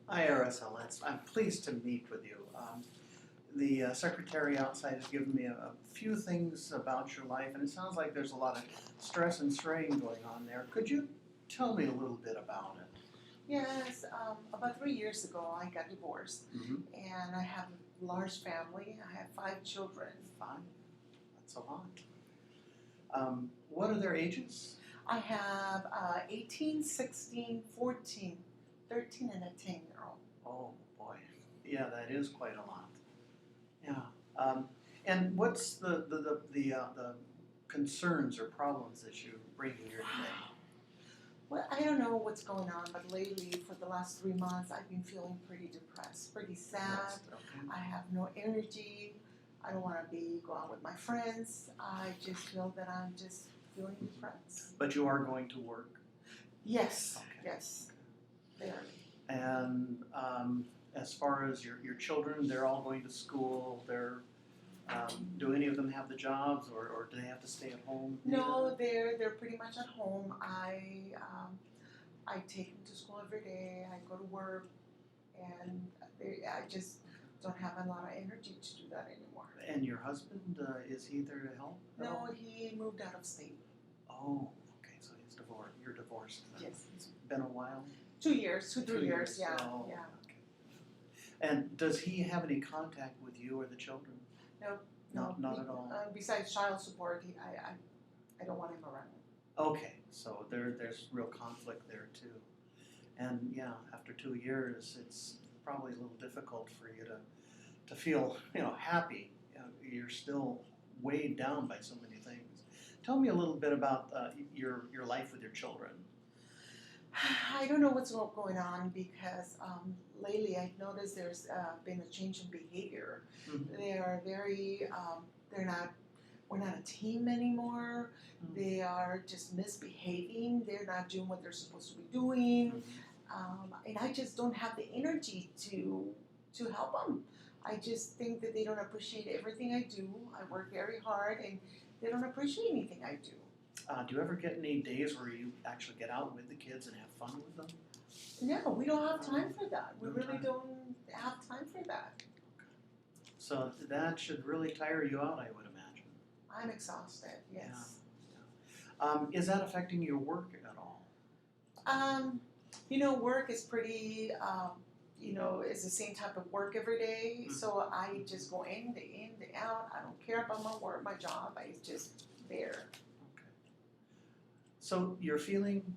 Hi, RSLS. I'm pleased to meet with you. The secretary outside has given me a few things about your life, and it sounds like there's a lot of stress and strain going on there. Could you tell me a little bit about it? Yes, about 3 years ago, I got divorced, Mm-hmm. and I have a large family. I have 5 children. Fine. That's a lot. What are their ages? I have 18, 16, 14, 13, and a 10-year-old. Oh, boy. Yeah, that is quite a lot. Yeah. And what's the concerns or problems that you bring here today? Well, I don't know what's going on, but lately, for the last 3 months, I've been feeling pretty depressed, pretty sad. Okay. I have no energy. I don't want to be go out with my friends. I just feel that I'm just feeling depressed. But you are going to work? Yes, Okay. yes, barely. And as far as your children, they're all going to school. Do any of them have the jobs, or do they have to stay at home? No, they're pretty much at home. I take them to school every day. I go to work, and I just don't have a lot of energy to do that anymore. And your husband, is he there to help? at No, all? he moved out of state. Oh, okay. So he's divorced. You're divorced. Yes. It's been a while. 2 years, 3 years. years. Yeah, Oh, yeah. okay. And does he have any contact with you or the children? No, Not at all. Besides child support, I don't want him around. Okay, so there's real conflict there too. And yeah, after 2 years, it's probably a little difficult for you to feel, happy. You're still weighed down by so many things. Tell me a little bit about your life with your children. I don't know what's going on because lately I've noticed there's been a change in behavior. Mhm. They are very, they're not, we're not a team anymore. They are just misbehaving. They're not doing what they're supposed to be doing. And I just don't have the energy to help them. I just think that they don't appreciate everything I do. I work very hard, and they don't appreciate anything I do. Do you ever get any days where you actually get out with the kids and have fun with them? No, we don't have time for that. We No really time. don't have time for that. So that should really tire you out, I would imagine. I'm exhausted, yes. Is that affecting your work at all? Work is pretty, it's the same type of work every day. So I just go in, the out. I don't care about my work, my job. I just there. Okay. So you're feeling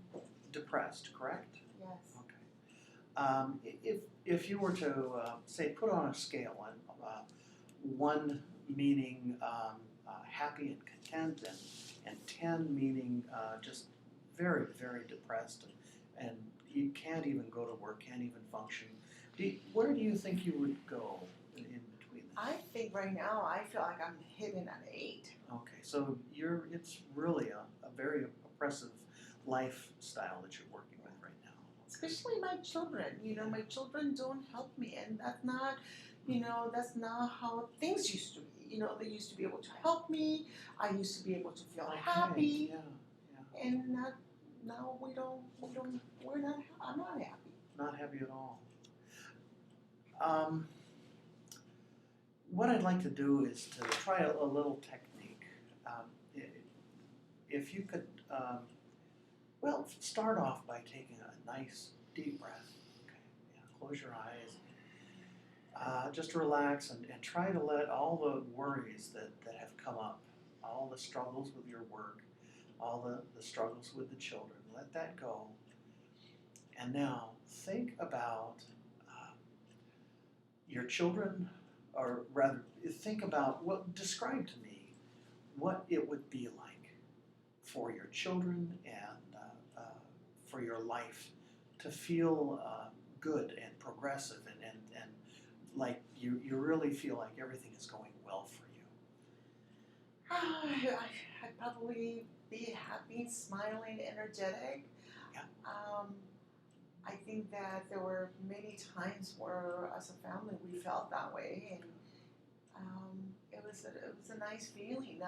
depressed, correct? Yes. Okay. If you were to say put on a scale, one meaning happy and content, and 10 meaning just very, very depressed, and you can't even go to work, can't even function. Where do you think you would go in between that? I think right now I feel like I'm hitting an 8. Okay, so it's really a very oppressive lifestyle that you're working with right now. Especially my children. My children don't help me, and that's not how things used to be. They used to be able to help me. I used to be able to feel happy, Yeah. and now we don't. We're not. I'm not happy. Not happy at all. What I'd like to do is to try a little technique. If you could, start off by taking a nice deep breath. Okay, close your eyes. Just relax and try to let all the worries that have come up, all the struggles with your work, all the struggles with the children, let that go. And now think about your children, or rather, think about describe to me what it would be like for your children and for your life to feel good and progressive and like you really feel like everything is going well for you. I'd probably be happy, smiling, energetic. Yeah. I think that there were many times where, as a family, we felt that way, and it was a nice feeling,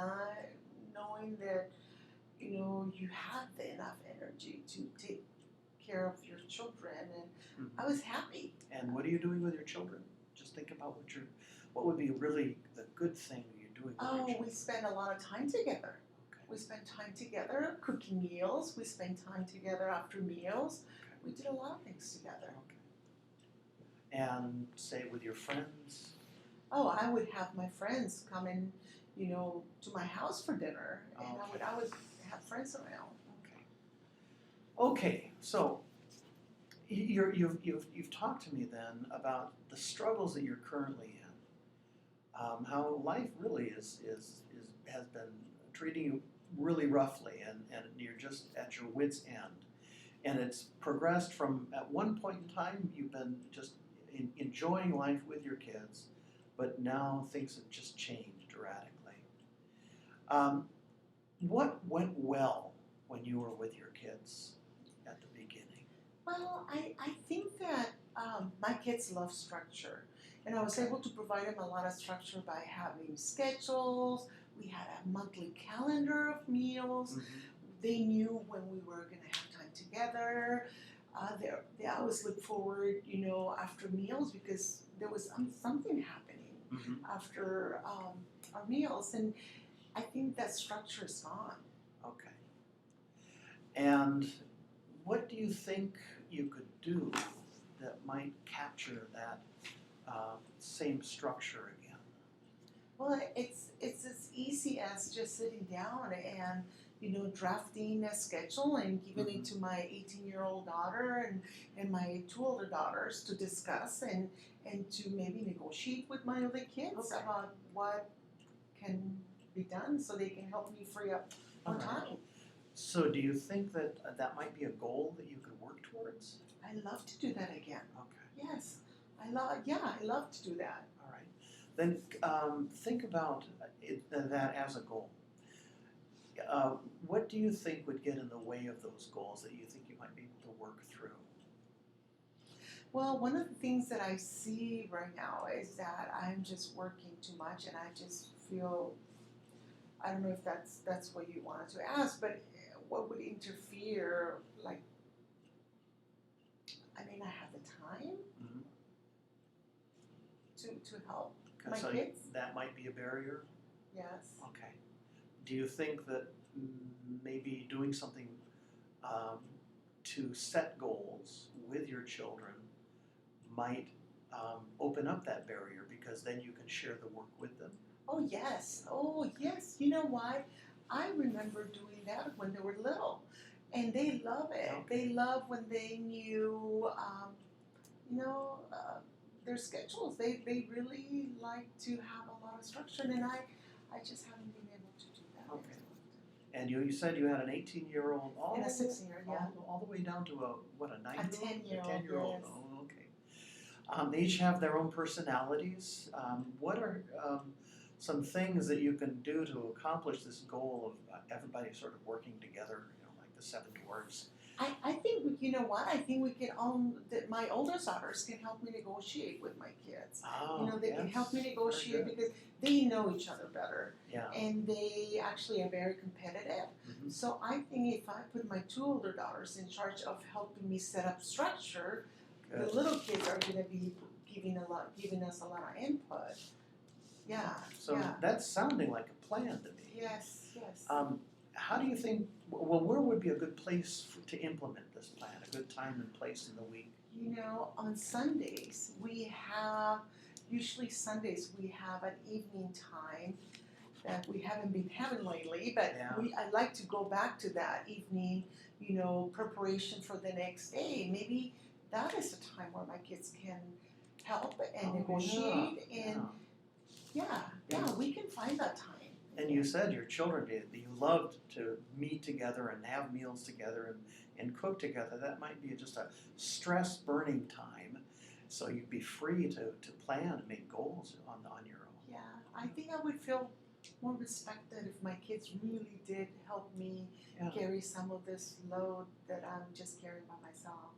knowing that you have enough energy to take care of your children, and I was happy. And what are you doing with your children? Just think about what would be really the good thing you're doing with your Oh, children. we spend a lot of time together. Okay. We spend time together cooking meals. We spend time together after meals. We did a lot of things together. Okay. And say with your friends. Oh, I would have my friends come in, to my house for dinner, and I would have friends around. Okay, so you've talked to me then about the struggles that you're currently in, how life really has been treating you really roughly, and you're just at your wits' end, and it's progressed from at one point in time you've been just enjoying life with your kids, but now things have just changed radically. What went well when you were with your kids at the beginning? Well, I think that my kids love structure, and I was able to provide them a lot of structure by having schedules. We had a monthly calendar of meals. They knew when we were going to have time together. They always look forward, after meals because there was something happening after our meals, and I think that structure is gone. Okay. And what do you think you could do that might capture that same structure again? Well, it's as easy as just sitting down and drafting a schedule and giving it to my 18-year-old daughter and my two older daughters to discuss and to maybe negotiate with my other kids about what can be done so they can help me free up more time. So do you think that that might be a goal that you could work towards? I love to do that again. Okay. Yes, I love to do that. All right. Then think about that as a goal. What do you think would get in the way of those goals that you think you might be able to work through? Well, one of the things that I see right now is that I'm just working too much, and I just feel, I don't know if that's what you wanted to ask, but what would interfere? Like, I may not have the time to help my So kids. that might be a barrier? Yes. Okay. Do you think that maybe doing something to set goals with your children might open up that barrier because then you can share the work with them? Oh yes. Oh yes. You know what? I remember doing that when they were little, and they love it. Okay. They love when they knew, their schedules. They really like to have a lot of structure, and I just haven't been able to do that. Okay. And you said you had an 18-year-old, And a 6-year-old, yeah. all the way down to a 9-year-old? A 10-year-old, A 10-year-old, yes. oh, okay. They each have their own personalities. What are some things that you can do to accomplish this goal of everybody sort of working together, like the seven dwarfs? I think I think we can that my oldest daughters can help me negotiate with my kids. Oh, They can yes. help me negotiate Very good. because they know each other better, Yeah. and they actually are very competitive. So I think if I put my two older daughters in charge of helping me set up structure, Good. the little kids are going to be giving us a lot of input. Yeah. So yeah. that's sounding like a plan to me. Yes. Yes. How do you think, well, where would be a good place to implement this plan, a good time and place in the week? On Sundays, usually Sundays, we have an evening time that we haven't been having lately, but I'd like to go back to that evening, preparation for the next day. Maybe that is a time where my kids can help and negotiate, and we can find that time. And you said your children did. You loved to meet together and have meals together and cook together. That might be just a stress-burning time, so you'd be free to plan and make goals on your own. Yeah, I think I would feel more respected if my kids really did help me carry some of this load that I'm just carrying by myself.